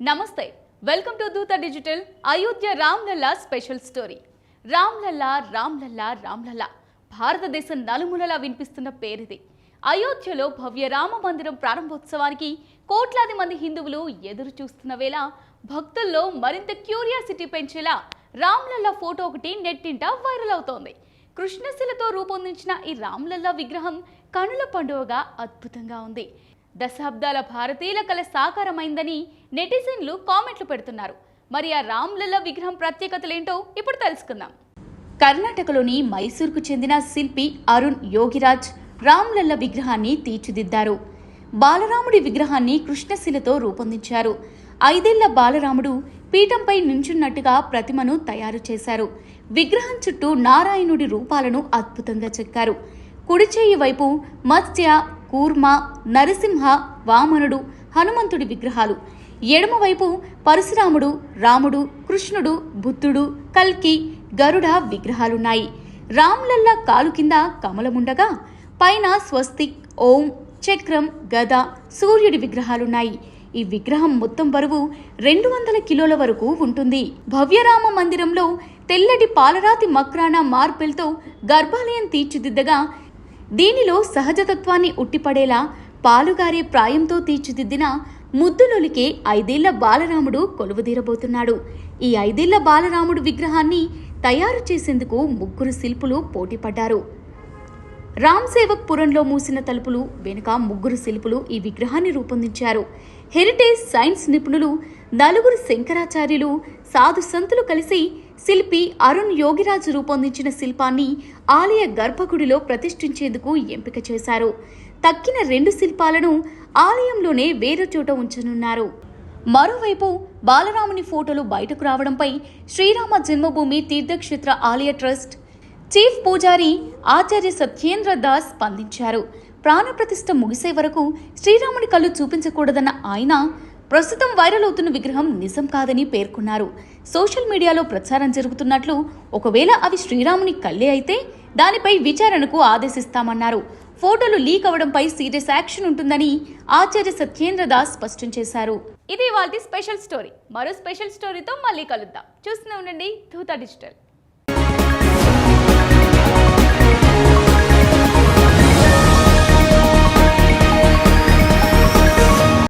నమస్తే, welcome to దూత digital. Ayodhya Ram Lalla special story. Ram Lalla Ram Lalla Ram Lalla భారతదేశం నలుమూలలా వినిపిస్తున్న పేరిది. అయోధ్యలో భవ్య రామ మందిరం ప్రారంభోత్సవానికి కోట్లాది మంది హిందువులు ఎదురు చూస్తున్న వేళ భక్తుల్లో మరింత క్యూరియాసిటీ పెంచేలా రామ్లల్లా ఫోటో ఒకటి నెట్టింట వైరల్ అవుతోంది. కృష్ణశిలతో రూపొందించిన ఈ రామ్లల్లా విగ్రహం కనుల పండుగగా అద్భుతంగా ఉంది. దశాబ్దాల భారతీయుల కళ సాకారమైందని నెటిజన్లు కామెంట్లు పెడుతున్నారు. మరి ఆ రామ్లల్లా విగ్రహం ప్రత్యేకతలేంటో ఇప్పుడు తెలుసుకుందాం. కర్ణాటకలోని మైసూర్కు చెందిన శిల్పి అరుణ్ యోగిరాజ్ రామ్లల్లా విగ్రహాన్ని తీర్చిదిద్దారు. బాలరాముడి విగ్రహాన్ని కృష్ణశిలతో రూపొందించారు. 5 ఏళ్ల బాలరాముడు పీఠంపై నించున్నట్టుగా ప్రతిమను తయారు చేశారు. విగ్రహం చుట్టూ నారాయణుడి రూపాలను అద్భుతంగా చెక్కారు. కుడి చేయి వైపు మత్స్య, కూర్మ, నరసింహ, వామనుడు, హనుమంతుడి విగ్రహాలు, ఎడమవైపు పరశురాముడు, రాముడు, కృష్ణుడు, బుద్ధుడు, కల్కి, గరుడ విగ్రహాలున్నాయి. రామ్లల్లా కాలు కింద కమలముండగా పైన స్వస్తిక్, ఓం, చక్రం, గద, సూర్యుడి విగ్రహాలున్నాయి. ఈ విగ్రహం మొత్తం బరువు 200 కిలోల వరకు ఉంటుంది. భవ్యరామ మందిరంలో తెల్లటి పాలరాతి మక్రానా మార్బెల్తో గర్భాలయం తీర్చిదిద్దగా దీనిలో సహజతత్వాన్ని ఉట్టిపడేలా పాలుగారే ప్రాయంతో తీర్చిదిద్దిన ముద్దులొలికే 5 ఏళ్ల బాలరాముడు కొలువుదీరబోతున్నాడు. ఈ 5 ఏళ్ల బాలరాముడు విగ్రహాన్ని తయారు చేసేందుకు 3 శిల్పులు పోటీపడ్డారు. రామ్ సేవక్ పురంలో మూసిన తలుపులు వెనుక 3 శిల్పులు ఈ విగ్రహాన్ని రూపొందించారు. హెరిటేజ్ సైన్స్ నిపుణులు 4 శంకరాచార్యులు, సాధు సంతులు కలిసి శిల్పి అరుణ్ యోగిరాజు రూపొందించిన శిల్పాన్ని ఆలయ గర్భగుడిలో ప్రతిష్ఠించేందుకు ఎంపిక చేశారు. తక్కిన 2 శిల్పాలను ఆలయంలోనే వేరే చోట ఉంచనున్నారు. మరోవైపు బాలరాముని ఫోటోలు బయటకు రావడంపై శ్రీరామ జన్మభూమి తీర్థక్షేత్ర ఆలయ ట్రస్ట్ చీఫ్ పూజారి ఆచార్య సత్యేంద్ర దాస్ స్పందించారు. ప్రాణప్రతిష్ఠ ముగిసే వరకు శ్రీరాముని కళ్ళు చూపించకూడదన్న ఆయన ప్రస్తుతం వైరల్ అవుతున్న విగ్రహం నిజం కాదని పేర్కొన్నారు. సోషల్ మీడియాలో ప్రచారం జరుగుతున్నట్లు, ఒకవేళ అవి శ్రీరాముని కళ్ళే అయితే దానిపై విచారణకు ఆదేశిస్తామన్నారు. ఫోటోలు లీక్ అవడంపై సీరియస్ యాక్షన్ ఉంటుందని ఆచార్య సత్యేంద్ర దాస్ స్పష్టం చేశారు. ఇది ఇవాల్టి స్పెషల్ స్టోరీ. మరో స్పెషల్ స్టోరీతో మళ్ళీ కలుద్దాం. చూస్తూనే ఉండండి దూత డిజిటల్.